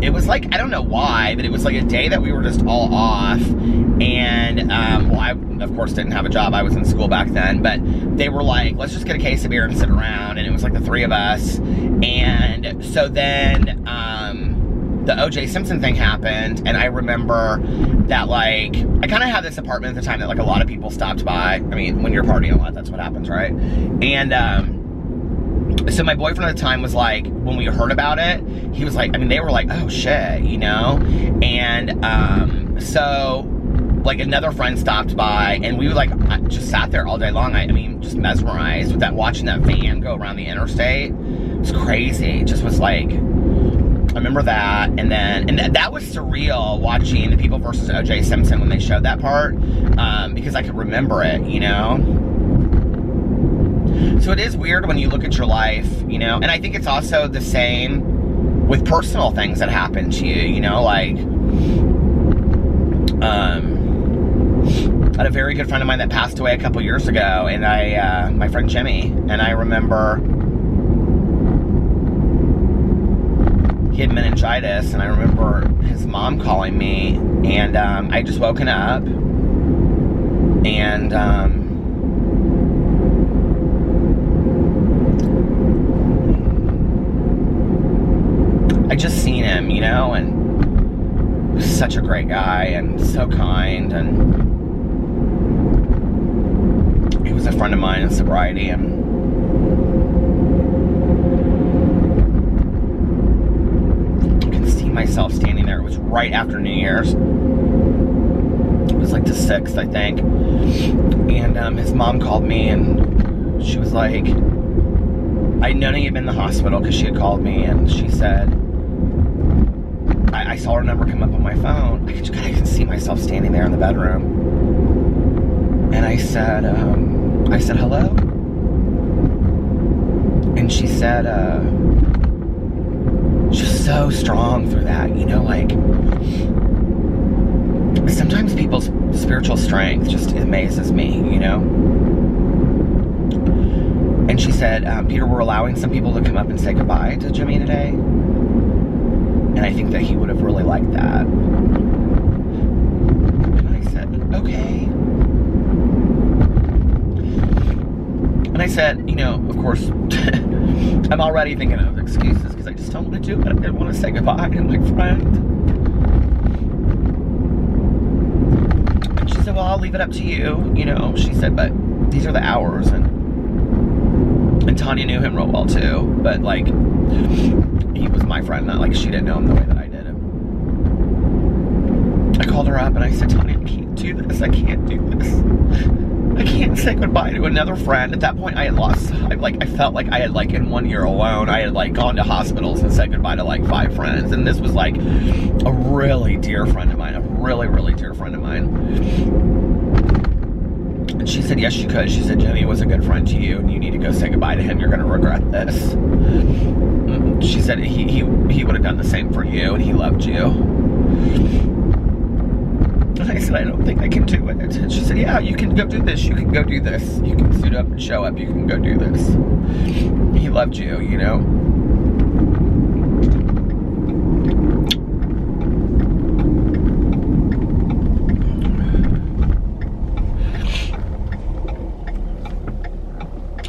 [SPEAKER 1] it was like, I don't know why, but it was like a day that we were just all off, and well, I, of course, didn't have a job. I was in school back then, but they were like, let's just get a case of beer and sit around, and it was like the three of us, and so then the O.J. Simpson thing happened, and I remember that, like, I kind of had this apartment at the time that, like, a lot of people stopped by. I mean, when you're partying a lot, that's what happens, right? And so my boyfriend at the time was like, when we heard about it, he was like, I mean, they were like, oh shit, you know? And so, like, another friend stopped by, and we like just sat there all day long. I mean, just mesmerized with that, watching that van go around the interstate. It was crazy. It just was like, I remember that, and that was surreal, watching the People versus O.J. Simpson when they showed that part, because I could remember it, you know? So it is weird when you look at your life, you know? And I think it's also the same with personal things that happen to you, you know? Like, I had a very good friend of mine that passed away a couple years ago, and my friend Jimmy, and I remember he had meningitis, and I remember his mom calling me, and I just woken up, and I just seen him, you know, and he was such a great guy, and so kind, and he was a friend of mine in sobriety, and myself standing there. It was right after New Year's. It was like the 6th, I think. And his mom called me, and she was like, I'd known he had been in the hospital because she had called me, and she said, I saw her number come up on my phone. I can see myself standing there in the bedroom. And I said, hello? And she said, just so strong through that, you know, like, sometimes people's spiritual strength just amazes me, you know? And she said, Peter, we're allowing some people to come up and say goodbye to Jimmy today, and I think that he would have really liked that. And I said, okay. And I said, you know, of course, I'm already thinking of excuses because I just don't want to do it. I didn't want to say goodbye to my friend. And she said, well, I'll leave it up to you, you know. She said, but these are the hours. And Tanya knew him real well too, but like, he was my friend, not like she didn't know him the way that I did him. I called her up and I said, Tanya, I can't do this. I can't do this. I can't say goodbye to another friend. At that point, I felt like I had, like, in 1 year alone, I had, like, gone to hospitals and said goodbye to, like, 5 friends. And this was, like, a really dear friend of mine. A really, really dear friend of mine. And she said, yes, you could. She said, Jimmy was a good friend to you, and you need to go say goodbye to him. You're going to regret this. She said he would have done the same for you, and he loved you. And I said, I don't think I can do it. And she said, yeah, you can go do this. You can go do this. You can suit up and show up. You can go do this. He loved you, you know?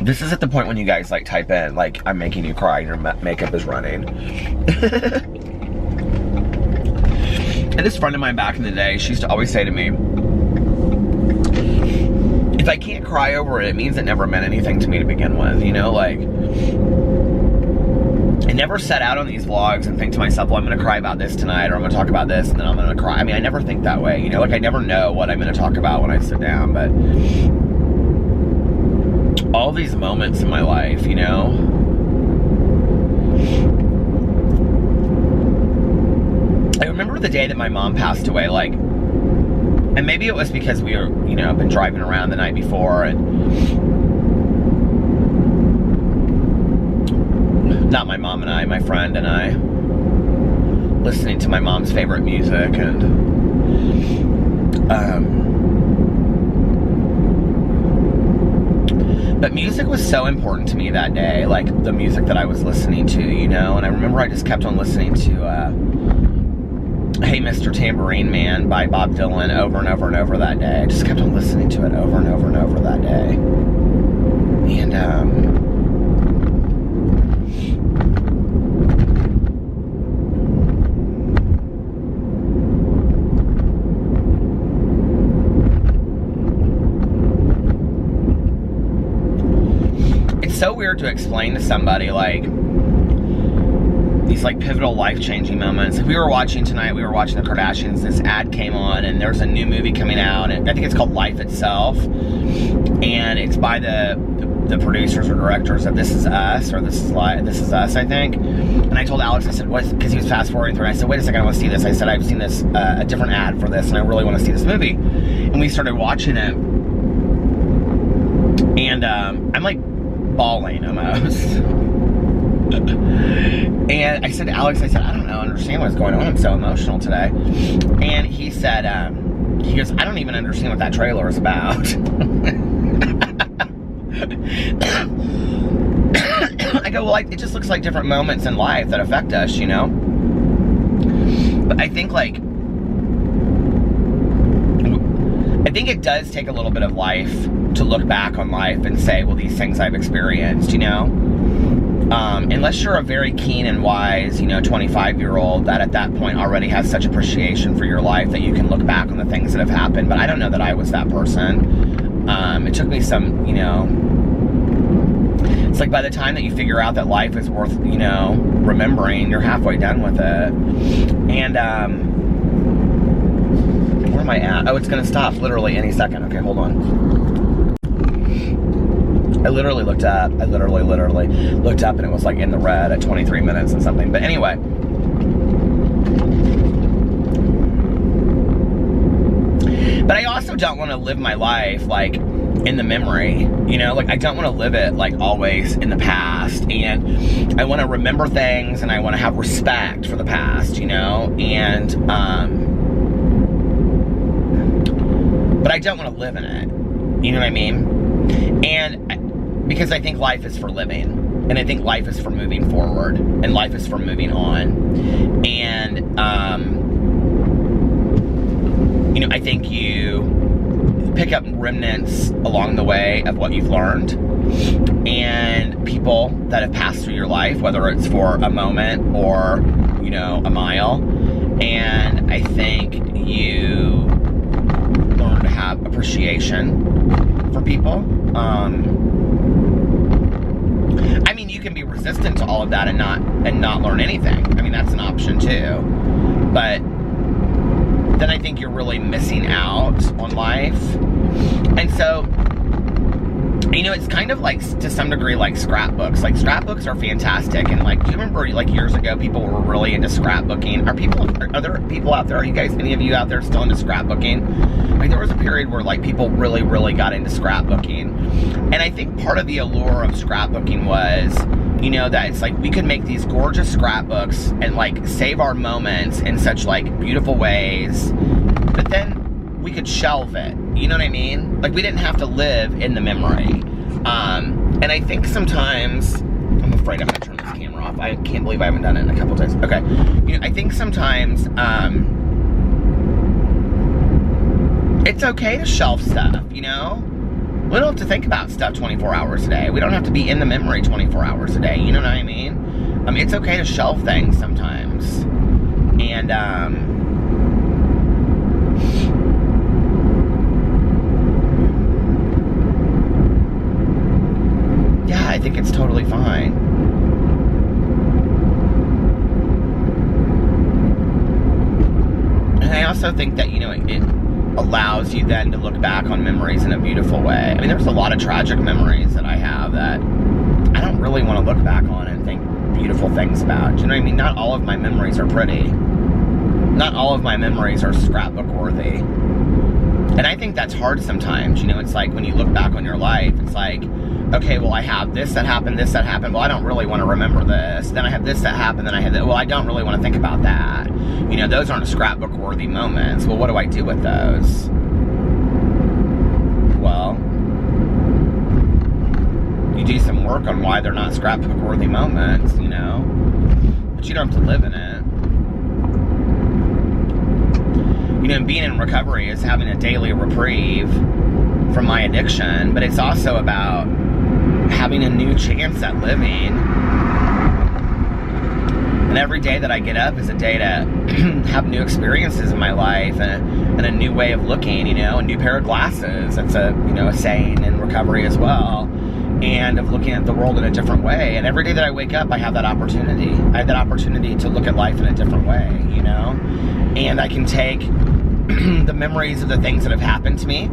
[SPEAKER 1] This is at the point when you guys, like, type in, like, I'm making you cry and your makeup is running. And this friend of mine back in the day, she used to always say to me, if I can't cry over it, it means it never meant anything to me to begin with, you know, like, I never set out on these vlogs and think to myself, well, I'm gonna cry about this tonight, or I'm gonna talk about this, and then I'm gonna cry. I mean, I never think that way, you know, like, I never know what I'm gonna talk about when I sit down, but all these moments in my life, you know, I remember the day that my mom passed away, like, and maybe it was because we were, you know, been driving around the night before, and not my mom and I, my friend and I, listening to my mom's favorite music, and but music was so important to me that day, like the music that I was listening to, you know, and I remember I just kept on listening to Hey Mr. Tambourine Man by Bob Dylan over and over and over that day. I just kept on listening to it over and over and over that day. And it's so weird to explain to somebody, like, these like pivotal life-changing moments. We were watching tonight, we were watching the Kardashians, this ad came on, and there's a new movie coming out, and I think it's called Life Itself, and it's by the producers or directors of This Is Us, or This Is Us, I think. And I told Alex, I said, what, because he was fast forwarding through, and I said, wait a second, I want to see this. I said, I've seen this, a different ad for this, and I really want to see this movie. And we started watching it, and I'm like bawling almost. And I said to Alex, I said, I don't know, understand what's going on. I'm so emotional today. And he said, he goes, I don't even understand what that trailer is about. I go, well, it just looks like different moments in life that affect us, you know? But I think, like, it does take a little bit of life to look back on life and say, well, these things I've experienced, you know? Unless you're a very keen and wise, you know, 25-year-old that at that point already has such appreciation for your life that you can look back on the things that have happened. But I don't know that I was that person. It took me some, you know, it's like by the time that you figure out that life is worth, you know, remembering, you're halfway done with it. And, where am I at? Oh, it's gonna stop literally any second. Okay, hold on. I literally looked up. I literally looked up, and it was like in the red at 23 minutes and something. But anyway. But I also don't want to live my life like in the memory, you know, like I don't want to live it like always in the past, and I want to remember things, and I want to have respect for the past, you know, and but I don't want to live in it, you know what I mean? And because I think life is for living, and I think life is for moving forward, and life is for moving on, and you know, I think you pick up remnants along the way of what you've learned, and people that have passed through your life, whether it's for a moment or, you know, a mile, and I think you learn to have appreciation for people. I mean, you can be resistant to all of that and not learn anything. I mean, that's an option too. But then I think you're really missing out on life. And so, you know, it's kind of like, to some degree, like scrapbooks. Like, scrapbooks are fantastic. And like, do you remember, like, years ago, people were really into scrapbooking? Are there people out there, any of you out there still into scrapbooking? Like, there was a period where, like, people really, really got into scrapbooking. And I think part of the allure of scrapbooking was, you know, that it's like, we could make these gorgeous scrapbooks and, like, save our moments in such, like, beautiful ways. But then we could shelve it. You know what I mean? Like, we didn't have to live in the memory. And I think sometimes, I'm afraid I'm gonna turn this camera off. I can't believe I haven't done it in a couple days. Okay. You know, I think sometimes, it's okay to shelve stuff, you know? We don't have to think about stuff 24 hours a day. We don't have to be in the memory 24 hours a day. You know what I mean? It's okay to shelve things sometimes. And, also think that, you know, it allows you then to look back on memories in a beautiful way. I mean, there's a lot of tragic memories that I have that I don't really want to look back on and think beautiful things about. Do you know what I mean? Not all of my memories are pretty. Not all of my memories are scrapbook worthy. And I think that's hard sometimes. You know, it's like when you look back on your life, it's like, okay, well, I have this that happened, well, I don't really want to remember this. Then I have this that happened, then I have that. Well, I don't really want to think about that. You know, those aren't scrapbook worthy moments. Well, what do I do with those? Well, you do some work on why they're not scrapbook worthy moments, you know, but you don't have to live in it. You know, being in recovery is having a daily reprieve from my addiction, but it's also about having a new chance at living. And every day that I get up is a day to have new experiences in my life and a new way of looking, you know, a new pair of glasses. That's a, you know, a saying in recovery as well. And of looking at the world in a different way. And every day that I wake up, I have that opportunity. I have that opportunity to look at life in a different way, you know? And I can take the memories of the things that have happened to me.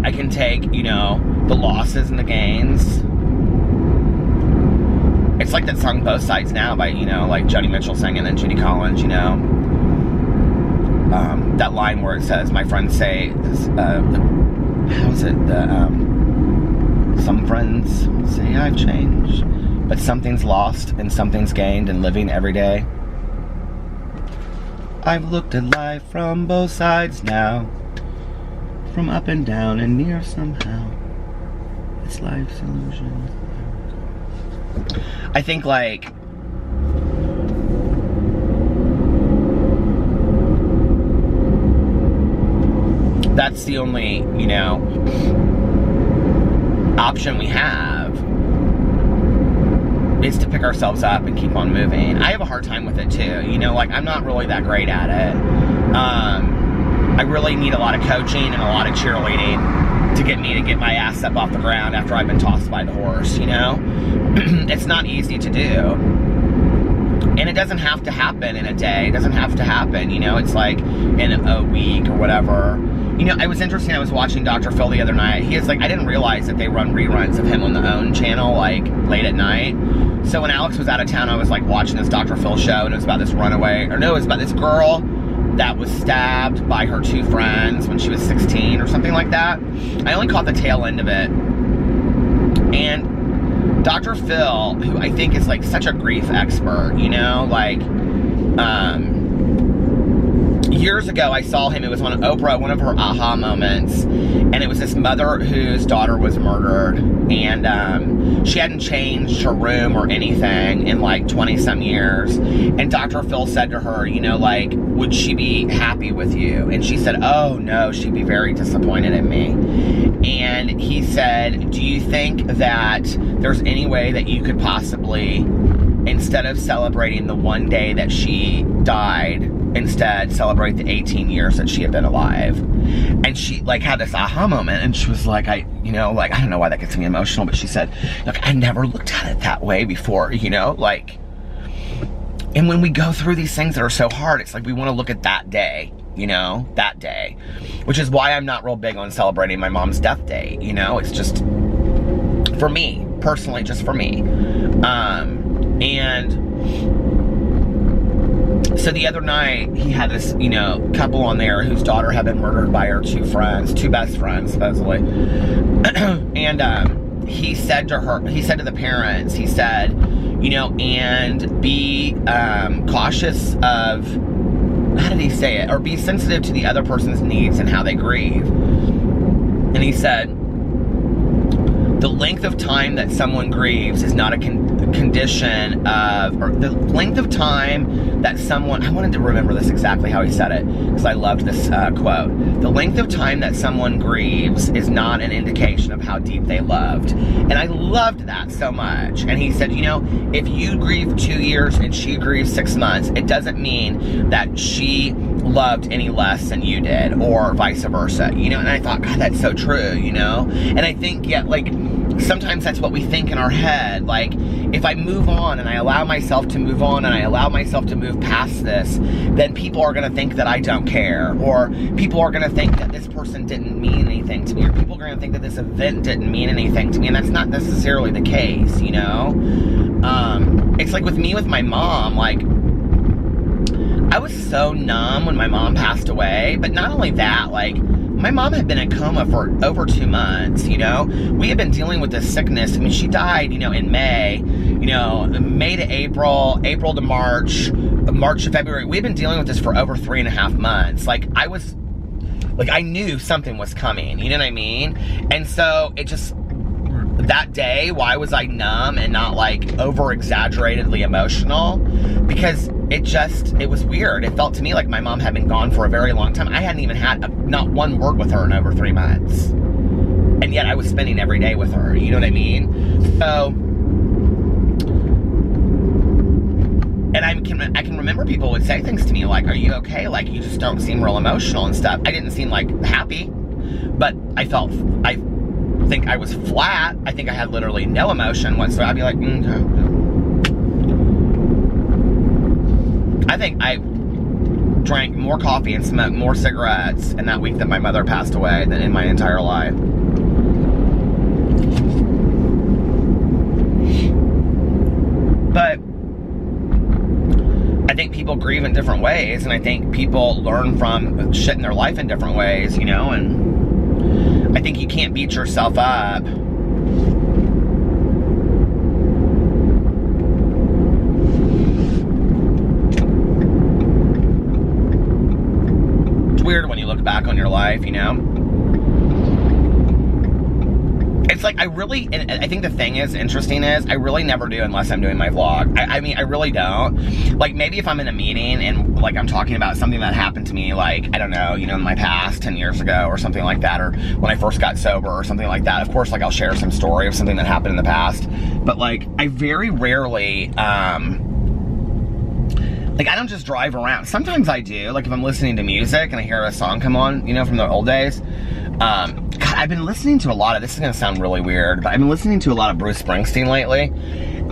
[SPEAKER 1] I can take, you know, the losses and the gains. It's like that song Both Sides Now by, you know, like Joni Mitchell sang and then Judy Collins, you know. That line where it says, my friends say, how is it? Some friends say I've changed, but something's lost and something's gained in living every day. I've looked at life from both sides now, from up and down and near somehow. It's life's illusion. I think, like, that's the only, you know, option we have is to pick ourselves up and keep on moving. I have a hard time with it too, you know, like I'm not really that great at it. I really need a lot of coaching and a lot of cheerleading to get me to get my ass up off the ground after I've been tossed by the horse, you know? It's not easy to do. And it doesn't have to happen in a day. It doesn't have to happen, you know? It's like in a week or whatever. You know, it was interesting. I was watching Dr. Phil the other night. He is like, I didn't realize that they run reruns of him on the OWN channel, like, late at night. So when Alex was out of town, I was, like, watching this Dr. Phil show, and it was about this runaway, or no, it was about this girl that was stabbed by her two friends when she was 16 or something like that. I only caught the tail end of it. And Dr. Phil, who I think is, like, such a grief expert, you know, like, years ago, I saw him. It was on Oprah, one of her aha moments. And it was this mother whose daughter was murdered. And she hadn't changed her room or anything in like 20-some years. And Dr. Phil said to her, you know, like, would she be happy with you? And she said, oh, no, she'd be very disappointed in me. And he said, do you think that there's any way that you could possibly, instead of celebrating the one day that she died, instead celebrate the 18 years that she had been alive? And she like had this aha moment, and she was like, I don't know why that gets me emotional, but she said, look, I never looked at it that way before, you know, like, and when we go through these things that are so hard, it's like we want to look at that day, you know, that day, which is why I'm not real big on celebrating my mom's death date, you know. It's just for me personally, just for me. And so the other night, he had this, you know, couple on there whose daughter had been murdered by her two best friends, supposedly. And he said to the parents, he said, you know, and be cautious of, how did he say it? Or be sensitive to the other person's needs and how they grieve. And he said, the length of time that someone grieves is not a condition of, or the length of time that someone, I wanted to remember this exactly how he said it, because I loved this quote. The length of time that someone grieves is not an indication of how deep they loved. And I loved that so much. And he said, you know, if you grieve 2 years and she grieves 6 months, it doesn't mean that she loved any less than you did, or vice versa, you know. And I thought, God, that's so true, you know. And I think, yeah, like, sometimes that's what we think in our head. Like, if I move on and I allow myself to move on and I allow myself to move past this, then people are going to think that I don't care, or people are going to think that this person didn't mean anything to me, or people are going to think that this event didn't mean anything to me, and that's not necessarily the case, you know? It's like with me, with my mom, like, I was so numb when my mom passed away, but not only that, like, my mom had been in coma for over 2 months, you know? We had been dealing with this sickness. I mean, she died, you know, in May, you know, May to April, April to March, March to February. We've been dealing with this for over 3.5 months. Like, I knew something was coming, you know what I mean? And so it just, that day, why was I numb and not like over-exaggeratedly emotional? Because it was weird. It felt to me like my mom had been gone for a very long time. I hadn't even had not one word with her in over 3 months. And yet I was spending every day with her, you know what I mean? So, and I can remember people would say things to me like, are you okay? Like, you just don't seem real emotional and stuff. I didn't seem like happy, but I think I was flat. I think I had literally no emotion whatsoever. I'd be like, I think I drank more coffee and smoked more cigarettes in that week that my mother passed away than in my entire life. But I think people grieve in different ways, and I think people learn from shit in their life in different ways, you know, and I think you can't beat yourself up. It's weird when you look back on your life, you know? It's like, and I think the thing is interesting is, I really never do unless I'm doing my vlog. I mean, I really don't. Like, maybe if I'm in a meeting and, like, I'm talking about something that happened to me, like, I don't know, you know, in my past, 10 years ago or something like that, or when I first got sober or something like that. Of course, like, I'll share some story of something that happened in the past. But, like, I very rarely, like, I don't just drive around. Sometimes I do. Like, if I'm listening to music and I hear a song come on, you know, from the old days. God, I've been listening to a lot of, this is going to sound really weird, but I've been listening to a lot of Bruce Springsteen lately.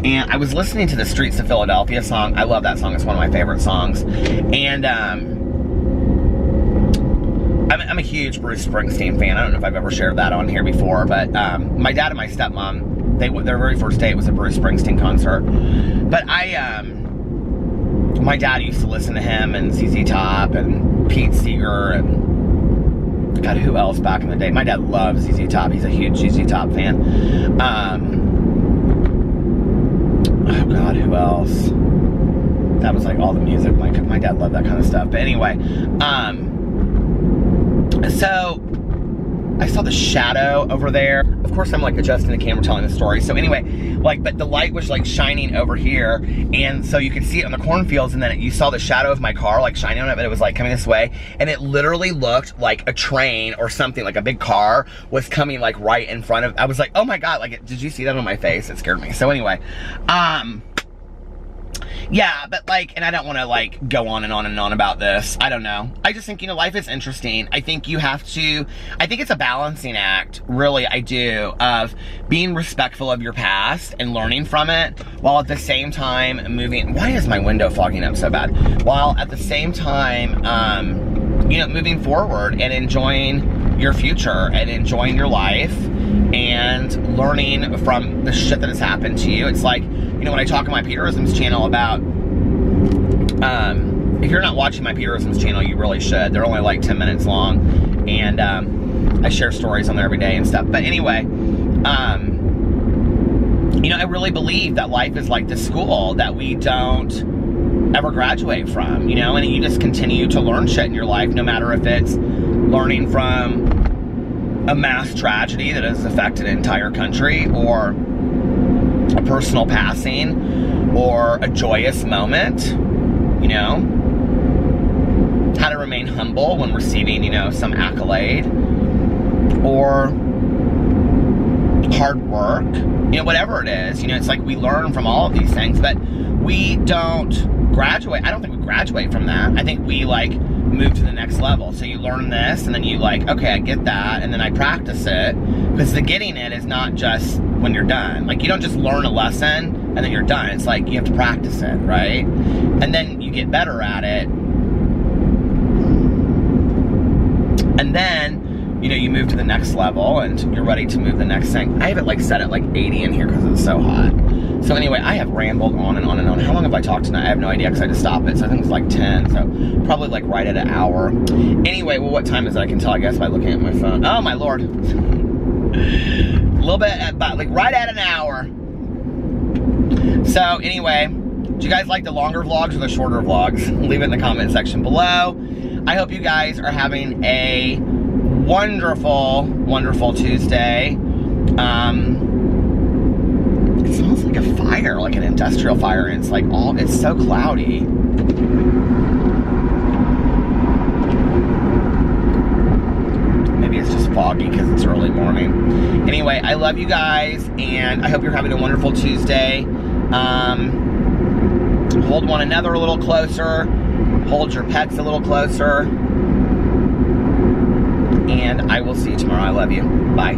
[SPEAKER 1] And I was listening to the Streets of Philadelphia song. I love that song. It's one of my favorite songs. And I'm a huge Bruce Springsteen fan. I don't know if I've ever shared that on here before, but my dad and my stepmom, their very first date was a Bruce Springsteen concert. But my dad used to listen to him and ZZ Top and Pete Seeger and God, who else back in the day? My dad loves ZZ Top. He's a huge ZZ Top fan. Oh God, who else? That was like all the music. My dad loved that kind of stuff. But anyway, so I saw the shadow over there. Of course, I'm like adjusting the camera, telling the story. So anyway, like, but the light was like shining over here, and so you could see it on the cornfields, and then you saw the shadow of my car like shining on it, but it was like coming this way, and it literally looked like a train or something, like a big car was coming like right in front of. I was like, oh my God, like, did you see that on my face? It scared me. So anyway, yeah, but like, and I don't want to like go on and on and on about this. I don't know. I just think, you know, life is interesting. I think I think it's a balancing act, really, I do, of being respectful of your past and learning from it, while at the same time why is my window fogging up so bad? While at the same time, you know, moving forward and enjoying your future and enjoying your life and learning from the shit that has happened to you. It's like, you know, when I talk on my Peterisms channel about, if you're not watching my Peterisms channel, you really should. They're only like 10 minutes long, and I share stories on there every day and stuff. But anyway, you know, I really believe that life is like this school that we don't ever graduate from, you know, and you just continue to learn shit in your life, no matter if it's learning from a mass tragedy that has affected an entire country, or a personal passing, or a joyous moment, you know, how to remain humble when receiving, you know, some accolade, or hard work, you know, whatever it is, you know, it's like we learn from all of these things, but we don't graduate. I don't think we graduate from that. I think we like move to the next level. So you learn this, and then you like, okay, I get that, and then I practice it, Because the getting it is not just when you're done. Like, you don't just learn a lesson and then you're done. It's like you have to practice it, right? And then you get better at it. And then, you know, you move to the next level and you're ready to move the next thing. I have it like set at like 80 in here because it's so hot. So anyway, I have rambled on and on and on. How long have I talked tonight? I have no idea because I just stopped it. So I think it's like 10. So probably like right at an hour. Anyway, well, what time is it? I can tell, I guess, by looking at my phone. Oh, my Lord. A little bit, about like right at an hour. So anyway, do you guys like the longer vlogs or the shorter vlogs? Leave it in the comment section below. I hope you guys are having a wonderful, wonderful Tuesday. It smells like a fire, like an industrial fire, and it's like it's so cloudy. Maybe it's just foggy because it's early morning. Anyway, I love you guys, and I hope you're having a wonderful Tuesday. Hold one another a little closer. Hold your pets a little closer. And I will see you tomorrow. I love you. Bye.